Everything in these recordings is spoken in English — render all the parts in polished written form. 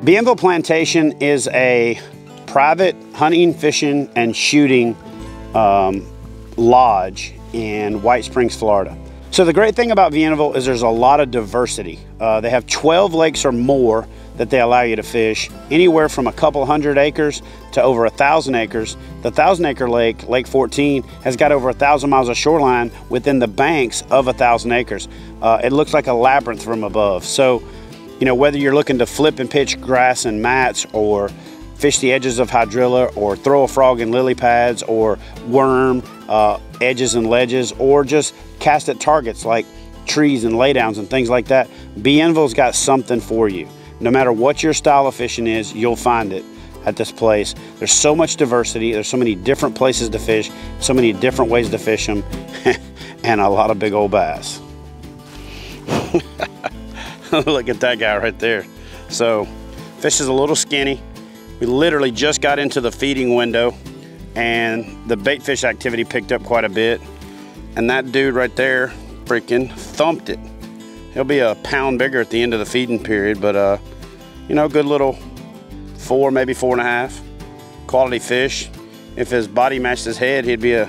Bienville Plantation is a private hunting, fishing, and shooting lodge in White Springs, Florida. So the great thing about Bienville is there's a lot of diversity. They have 12 lakes or more that they allow you to fish, anywhere from a couple hundred acres to over 1,000 acres. The 1,000-acre lake, Lake 14, has got over 1,000 miles of shoreline within the banks of 1,000 acres. It looks like a labyrinth from above. So, you know, whether you're looking to flip and pitch grass and mats, or fish the edges of hydrilla, or throw a frog in lily pads, or worm edges and ledges, or just cast at targets like trees and laydowns and things like that, Bienville's got something for you. No matter what your style of fishing is, you'll find it at this place. There's so much diversity. There's so many different places to fish, so many different ways to fish them, and a lot of big old bass. Look at that guy right there. So, fish is a little skinny. We literally just got into the feeding window, and the bait fish activity picked up quite a bit. And that dude right there freaking thumped it. He'll be a pound bigger at the end of the feeding period, but you know, good little 4, maybe 4.5 quality fish. If his body matched his head, he'd be a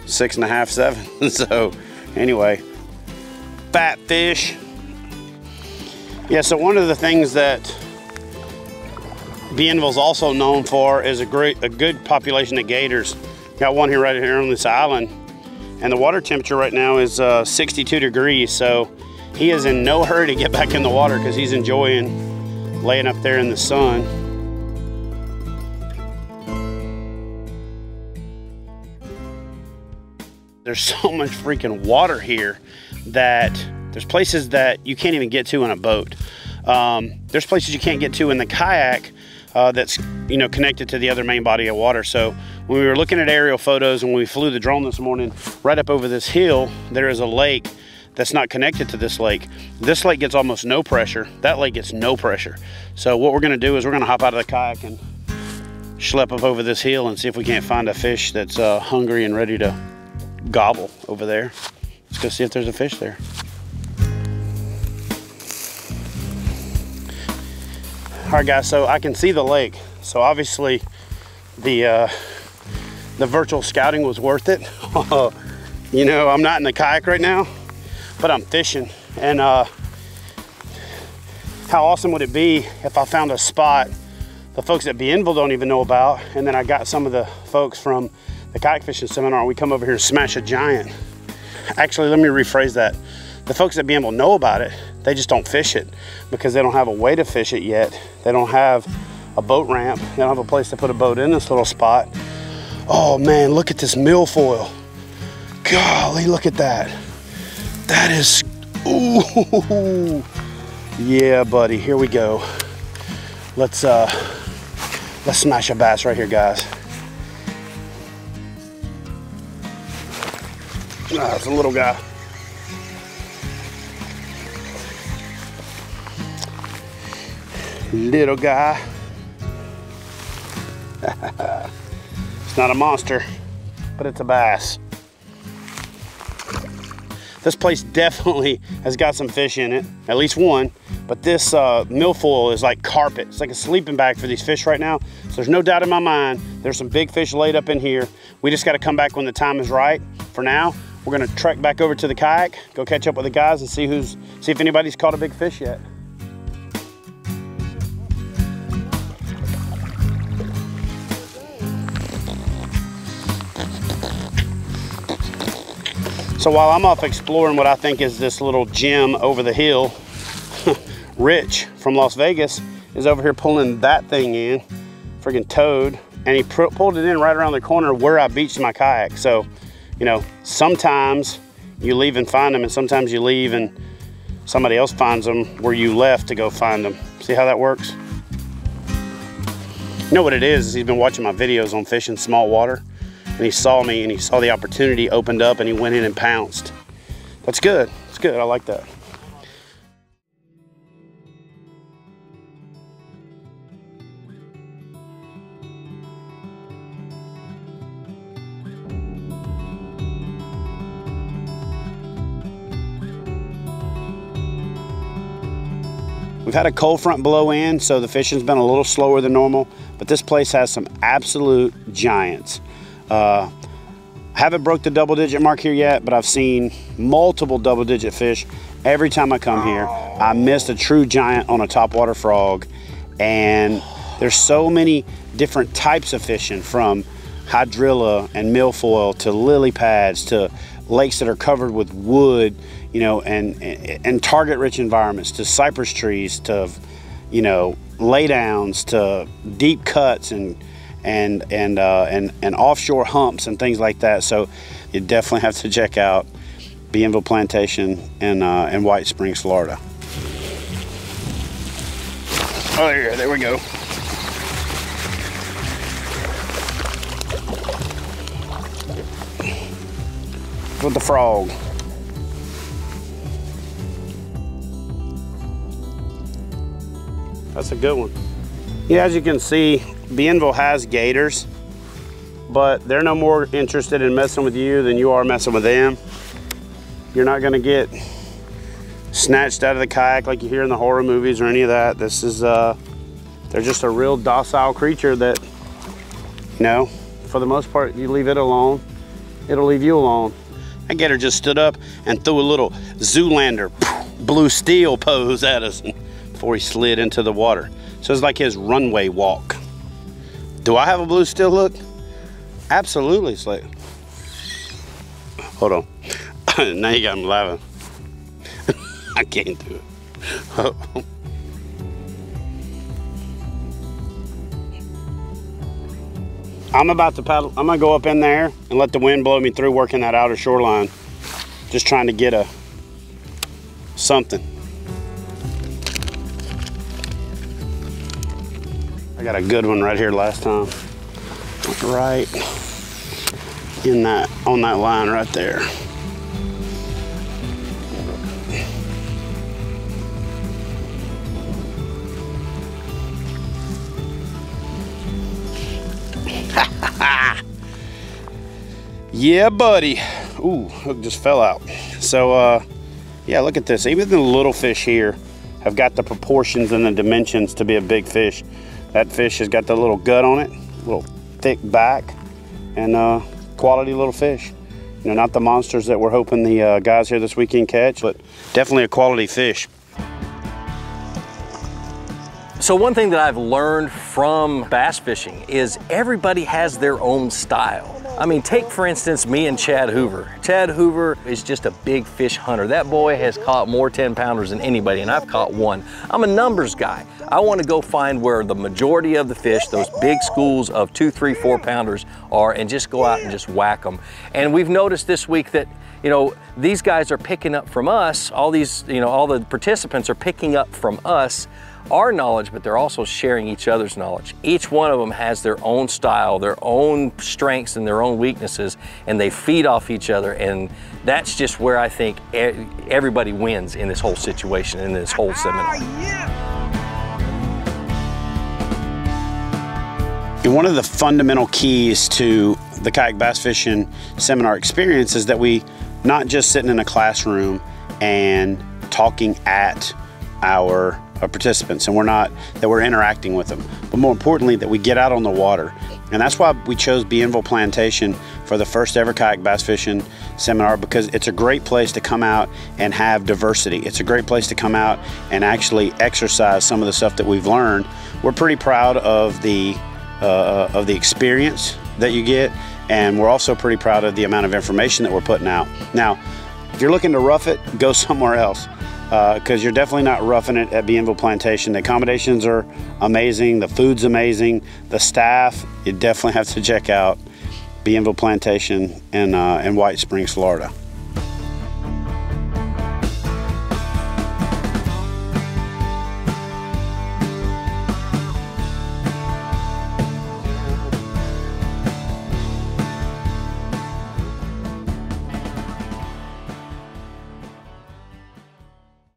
6.5, 7. So anyway, fat fish. Yeah, so one of the things that Bienville's also known for is a good population of gators. Got one right here on this island, and the water temperature right now is 62 degrees, so he is in no hurry to get back in the water because he's enjoying laying up there in the sun. There's so much freaking water here that there's places that you can't even get to in a boat. There's places you can't get to in the kayak that's, you know, connected to the other main body of water. So when we were looking at aerial photos and when we flew the drone this morning, right up over this hill, there is a lake that's not connected to this lake. This lake gets almost no pressure. That lake gets no pressure. So what we're gonna do is we're gonna hop out of the kayak and schlep up over this hill and see if we can't find a fish that's hungry and ready to gobble over there. Let's go see if there's a fish there. All right, guys, so I can see the lake. So obviously the virtual scouting was worth it. You know, I'm not in the kayak right now, but I'm fishing. And how awesome would it be if I found a spot the folks at Bienville don't even know about, and then I got some of the folks from the kayak fishing seminar, and we come over here and smash a giant. Actually, let me rephrase that. The folks at Bienville know about it, they just don't fish it because they don't have a way to fish it yet. They don't have a boat ramp. They don't have a place to put a boat in this little spot. Oh man, look at this milfoil. Golly, look at that. That is, ooh. Yeah, buddy, here we go. Let's smash a bass right here, guys. Ah, it's a little guy. Little guy. It's not a monster, but it's a bass. This place definitely has got some fish in it, at least one, but this milfoil is like carpet. It's like a sleeping bag for these fish right now. So there's no doubt in my mind, there's some big fish laid up in here. We just gotta come back when the time is right. For now, we're gonna trek back over to the kayak, go catch up with the guys and see if anybody's caught a big fish yet. So while I'm off exploring what I think is this little gem over the hill, Rich from Las Vegas is over here pulling that thing in, friggin' toad, and he pulled it in right around the corner where I beached my kayak. So, you know, sometimes you leave and find them, and sometimes you leave and somebody else finds them where you left to go find them. See how that works? You know what it is he's been watching my videos on fishing small water, and he saw me and he saw the opportunity opened up and he went in and pounced. That's good. It's good. I like that. We've had a cold front blow in, so the fishing's been a little slower than normal, but this place has some absolute giants. Haven't broke the double-digit mark here yet, but I've seen multiple double-digit fish every time I come here. I missed a true giant on a topwater frog, and there's so many different types of fishing, from hydrilla and milfoil to lily pads to lakes that are covered with wood, you know, and target-rich environments, to cypress trees, to, you know, laydowns, to deep cuts and offshore humps and things like that. So you definitely have to check out Bienville Plantation in White Springs, Florida. Oh, there we go. With the frog. That's a good one. Yeah, as you can see, Bienville has gators, but they're no more interested in messing with you than you are messing with them. You're not gonna get snatched out of the kayak like you hear in the horror movies or any of that. This is, they're just a real docile creature that, you know, for the most part, you leave it alone, it'll leave you alone. That gator just stood up and threw a little Zoolander blue steel pose at us before he slid into the water. So it's like his runway walk. Do I have a blue steel look? Absolutely. It's like, hold on. Now you got me laughing. I can't do it. I'm about to paddle. I'm gonna go up in there and let the wind blow me through, working that outer shoreline. Just trying to get something. I got a good one right here last time. Right in that, on that line right there. Yeah, buddy. Ooh, hook just fell out. So, yeah, look at this. Even the little fish here have got the proportions and the dimensions to be a big fish. That fish has got the little gut on it, little thick back, and quality little fish. You know, not the monsters that we're hoping the guys here this weekend catch, but definitely a quality fish. So one thing that I've learned from bass fishing is everybody has their own style. I mean, take for instance me and Chad Hoover. Chad Hoover is just a big fish hunter. That boy has caught more 10-pounders than anybody, and I've caught one. I'm a numbers guy. I want to go find where the majority of the fish, those big schools of 2, 3, 4-pounders are, and just go out and just whack them. And we've noticed this week that, you know, these guys are picking up from us, all these, you know, all the participants are picking up from us our knowledge, but they're also sharing each other's knowledge. Each one of them has their own style, their own strengths and their own weaknesses, and they feed off each other, and that's just where I think everybody wins in this whole situation, in this whole seminar. And one of the fundamental keys to the kayak bass fishing seminar experience is that we not just sitting in a classroom and talking at our participants, and we're interacting with them, but more importantly that we get out on the water. And that's why we chose Bienville Plantation for the first ever kayak bass fishing seminar, because it's a great place to come out and have diversity. It's a great place to come out and actually exercise some of the stuff that we've learned. We're pretty proud of the experience that you get, and we're also pretty proud of the amount of information that we're putting out. Now, if you're looking to rough it, go somewhere else, because you're definitely not roughing it at Bienville Plantation. The accommodations are amazing, the food's amazing, the staff, you definitely have to check out Bienville Plantation in White Springs, Florida.